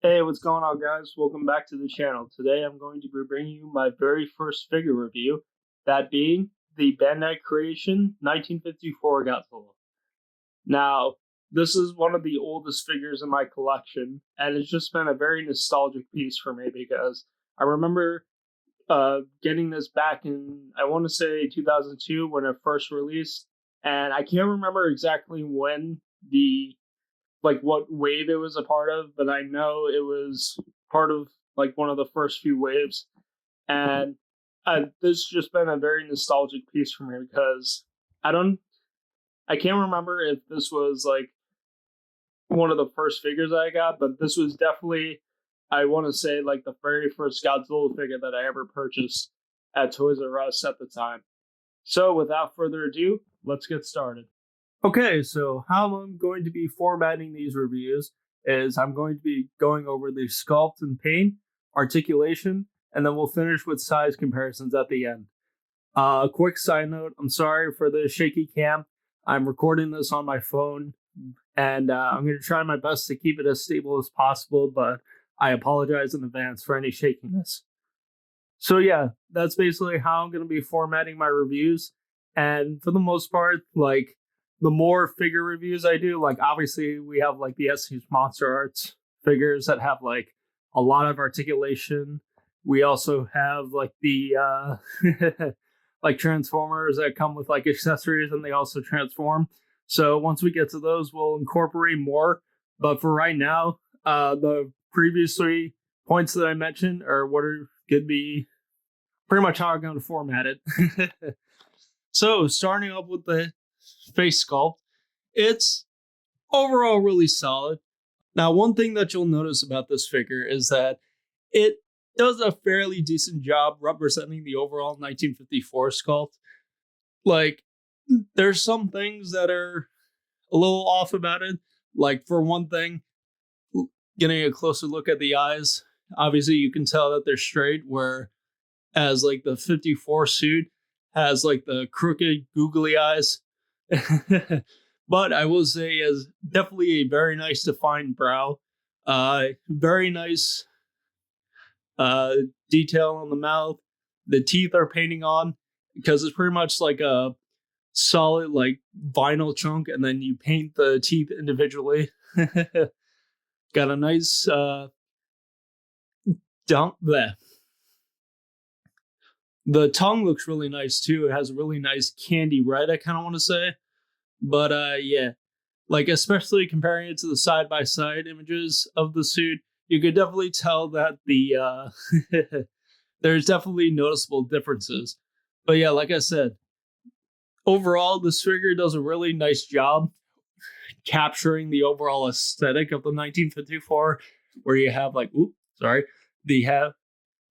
Hey, what's going on, guys? Welcome back to the channel. Today I'm going to be bringing you my very first figure review, that being the Bandai Creation 1954 Godzilla. Now, this is one of the oldest figures in my collection, and it's just been a very nostalgic piece for me because I remember getting this back in, I want to say 2002 when it first released, and I can't remember exactly when the what wave it was a part of, but I know it was part of like one of the first few waves. And this has just been a very nostalgic piece for me because I don't, I can't remember if this was like one of the first figures I got, but this was definitely, I want to say, like the very first Godzilla figure that I ever purchased at Toys R Us at the time. So without further ado, let's get started. Okay, so how I'm going to be formatting these reviews is I'm going to be going over the sculpt and paint, articulation, and then we'll finish with size comparisons at the end. Quick side note, I'm sorry for the shaky cam. I'm recording this on my phone, and I'm going to try my best to keep it as stable as possible, but I apologize in advance for any shakiness. So yeah, that's basically how I'm going to be formatting my reviews. And for the most part, like the more figure reviews I do, like obviously we have like the SH Monster Arts figures that have like a lot of articulation. We also have like the like Transformers that come with like accessories and they also transform. So once we get to those, we'll incorporate more. But for right now, the previously points that I mentioned are what are going to be pretty much how I'm going to format it. So, starting up with the face sculpt, it's overall really solid. Now, one thing that you'll notice about this figure is that it does a fairly decent job representing the overall 1954 sculpt. Like, there's some things that are a little off about it. Like, for one thing, getting a closer look at the eyes, obviously you can tell that they're straight, where as like the 54 suit has like the crooked googly eyes. But I will say is definitely a very nice defined brow. Very nice uh detail on the mouth. The teeth are painting on because it's pretty much like a solid like vinyl chunk and then you paint the teeth individually. Got a nice dump there. The tongue looks really nice too. It has a really nice candy red, I kind of want to say. But yeah, like especially comparing it to the side by side images of the suit, you could definitely tell that the there's definitely noticeable differences. But yeah, like I said, overall this figure does a really nice job capturing the overall aesthetic of the 1954, where you have like, they have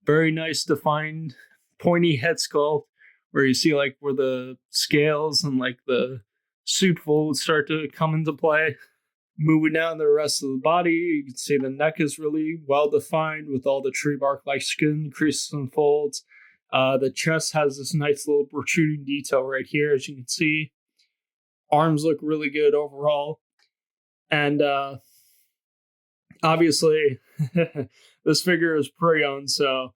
very nice defined pointy head sculpt where you see like where the scales and like the suit folds start to come into play. Moving down the rest of the body, you can see the neck is really well defined with all the tree bark like skin creases and folds. The chest has this nice little protruding detail right here, as you can see. Arms look really good overall. And obviously, this figure is pre-owned, so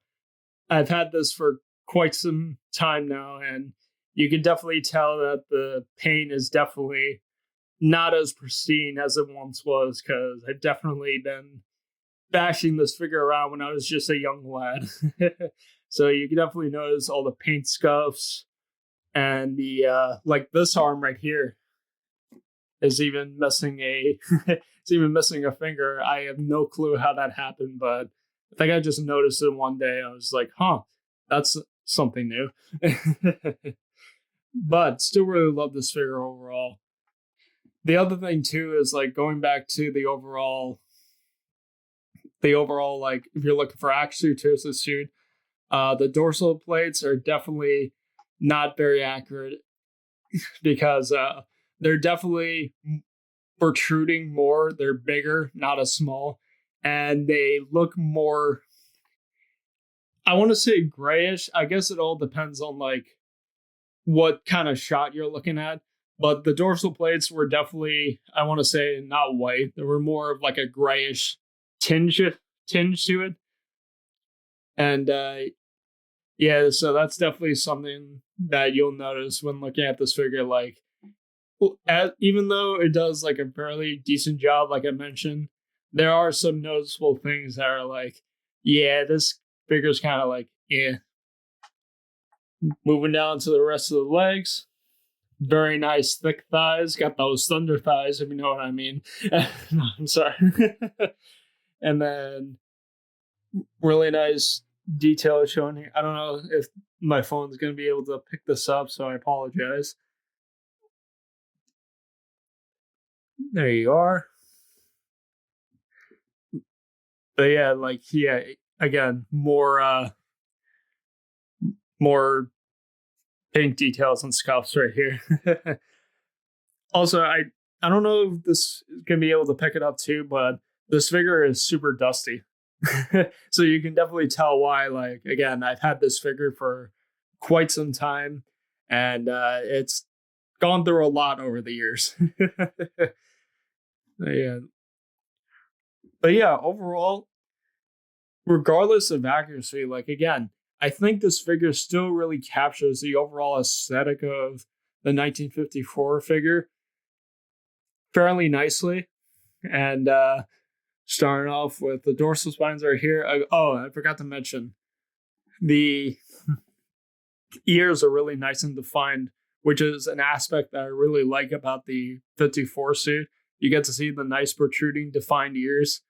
I've had this for quite some time now, and you can definitely tell that the paint is definitely not as pristine as it once was, because I've definitely been bashing this figure around when I was just a young lad. So you can definitely notice all the paint scuffs and the like this arm right here is even missing a it's even missing a finger. I have no clue how that happened, but I think I just noticed it one day. I was like, huh, that's something new. But still really love this figure overall. The other thing too is like going back to the overall like if you're looking for action to the suit, the dorsal plates are definitely not very accurate because they're definitely protruding more. They're bigger, not as small, and they look more. I want to say grayish. I guess it all depends on like what kind of shot you're looking at. But the dorsal plates were definitely, I want to say, not white. They were more of like a grayish tinge tinge to it. And yeah, so that's definitely something that you'll notice when looking at this figure. Like, even though it does like a fairly decent job, like I mentioned, there are some noticeable things that are like, yeah, this figure's kind of like, yeah. Moving down to the rest of the legs. Very nice thick thighs. Got those thunder thighs, if you know what I mean. No, I'm sorry. And then really nice detail shown here. I don't know if my phone's going to be able to pick this up, so I apologize. There you are. But yeah, like, yeah, again, more pink details and scuffs right here. Also, I don't know if this is gonna be able to pick it up too, but this figure is super dusty. So you can definitely tell why. Like, again, I've had this figure for quite some time, and it's gone through a lot over the years. Yeah, but yeah, overall, regardless of accuracy, like, again, I think this figure still really captures the overall aesthetic of the 1954 figure fairly nicely. And starting off with the dorsal spines are here. I forgot to mention the ears are really nice and defined, which is an aspect that I really like about the 54 suit. You get to see the nice protruding defined ears,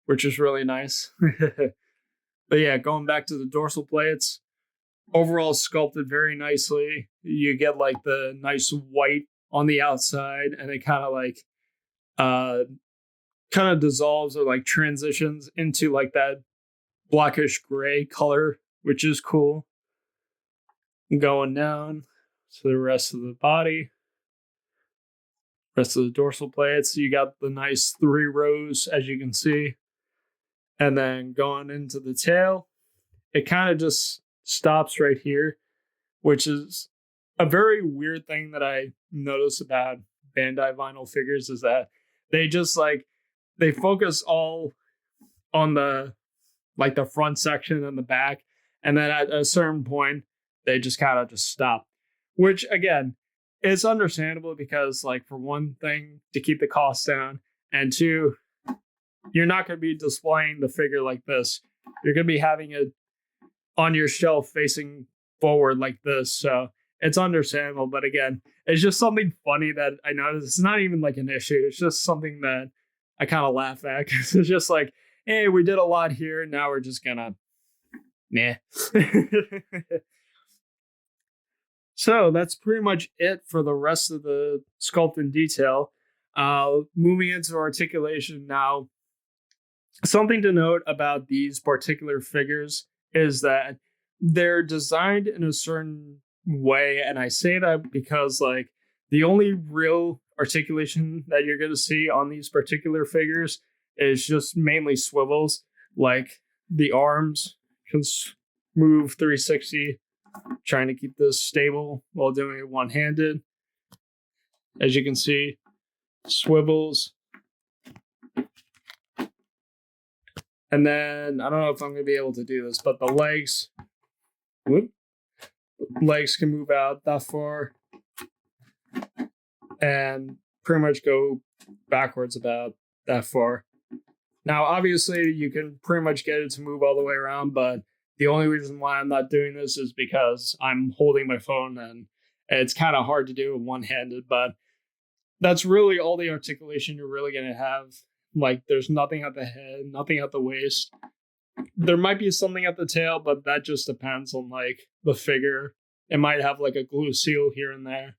which is really nice. But yeah, going back to the dorsal plates, overall sculpted very nicely. You get like the nice white on the outside, and it kind of like uh dissolves or like transitions into like that blackish gray color, which is cool. Going down to the rest of the body, rest of the dorsal plates, you got the nice 3 rows, as you can see. And then going into the tail, it kind of just stops right here, which is a very weird thing that I notice about Bandai vinyl figures, is that they just like, they focus all on the like the front section and the back, and then at a certain point they just kind of just stop, which again, it's understandable because, like, for one thing, to keep the costs down, and two, you're not going to be displaying the figure like this. You're going to be having it on your shelf facing forward like this, so it's understandable. But again, it's just something funny that I noticed. It's not even like an issue, it's just something that I kind of laugh at, because it's just like, hey, we did a lot here, now we're just gonna, nah. So that's pretty much it for the rest of the sculpt and detail. Moving into articulation now, something to note about these particular figures is that they're designed in a certain way, and I say that because, like, the only real articulation that you're going to see on these particular figures is just mainly swivels. Like, the arms can move 360, trying to keep this stable while doing it one-handed. As you can see, swivels. And then, I don't know if I'm going to be able to do this, but the legs, legs can move out that far and pretty much go backwards about that far. Now, obviously, you can pretty much get it to move all the way around, but the only reason why I'm not doing this is because I'm holding my phone, and it's kind of hard to do one-handed, but that's really all the articulation you're really going to have. Like, there's nothing at the head, nothing at the waist. There might be something at the tail, but that just depends on, like, the figure. It might have like a glue seal here and there.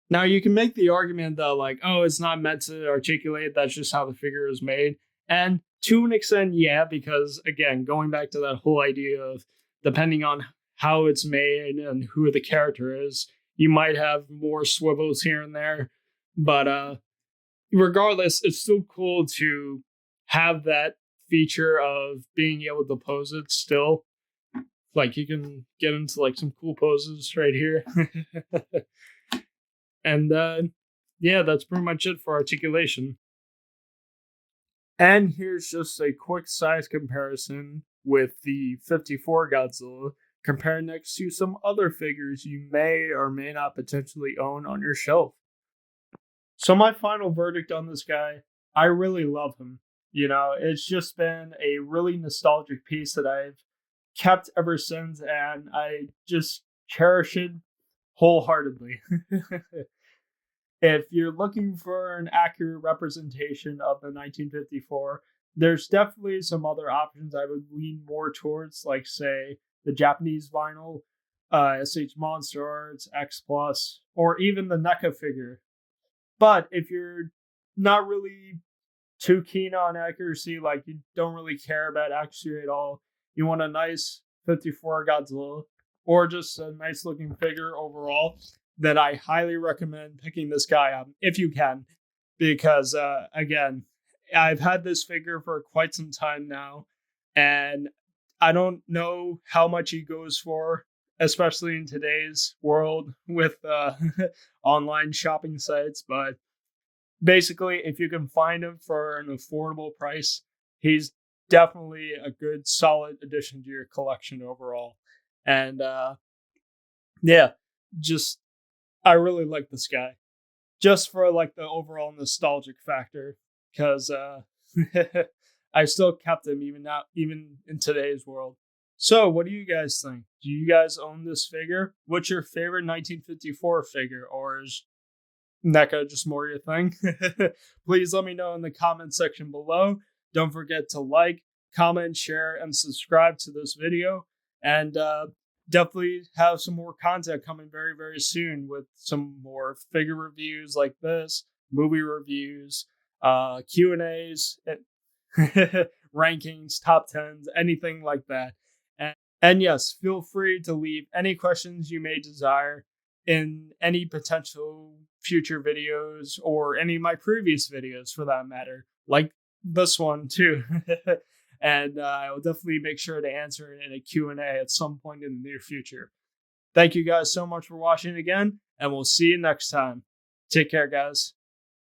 Now, you can make the argument that, like, oh, it's not meant to articulate, that's just how the figure is made. And to an extent, yeah, because, again, going back to that whole idea of depending on how it's made and who the character is, you might have more swivels here and there. But regardless, it's still cool to have that feature of being able to pose it still. Like, you can get into like some cool poses right here. And yeah, that's pretty much it for articulation. And here's just a quick size comparison with the 54 Godzilla compared next to some other figures you may or may not potentially own on your shelf. So my final verdict on this guy, I really love him. You know, it's just been a really nostalgic piece that I've kept ever since, and I just cherish it wholeheartedly. If you're looking for an accurate representation of the 1954, there's definitely some other options I would lean more towards, like, say, the Japanese vinyl, SH Monster Arts, X Plus, or even the NECA figure. But if you're not really too keen on accuracy, like you don't really care about accuracy at all, you want a nice 54 Godzilla, or just a nice looking figure overall, then I highly recommend picking this guy up if you can. Because, again, I've had this figure for quite some time now, and I don't know how much he goes for, especially in today's world with online shopping sites. But basically, if you can find him for an affordable price, he's definitely a good, solid addition to your collection overall. And yeah, just I really like this guy just for like the overall nostalgic factor, because I still kept him even now, even in today's world. So, what do you guys think? Do you guys own this figure? What's your favorite 1954 figure, or is NECA just more your thing? Please let me know in the comment section below. Don't forget to like, comment, share, and subscribe to this video. And definitely have some more content coming very, very soon with some more figure reviews like this, movie reviews, Q&As, rankings, top 10s, anything like that. And yes, feel free to leave any questions you may desire in any potential future videos, or any of my previous videos for that matter, like this one too. And I will definitely make sure to answer it in a Q&A at some point in the near future. Thank you guys so much for watching again, and we'll see you next time. Take care, guys.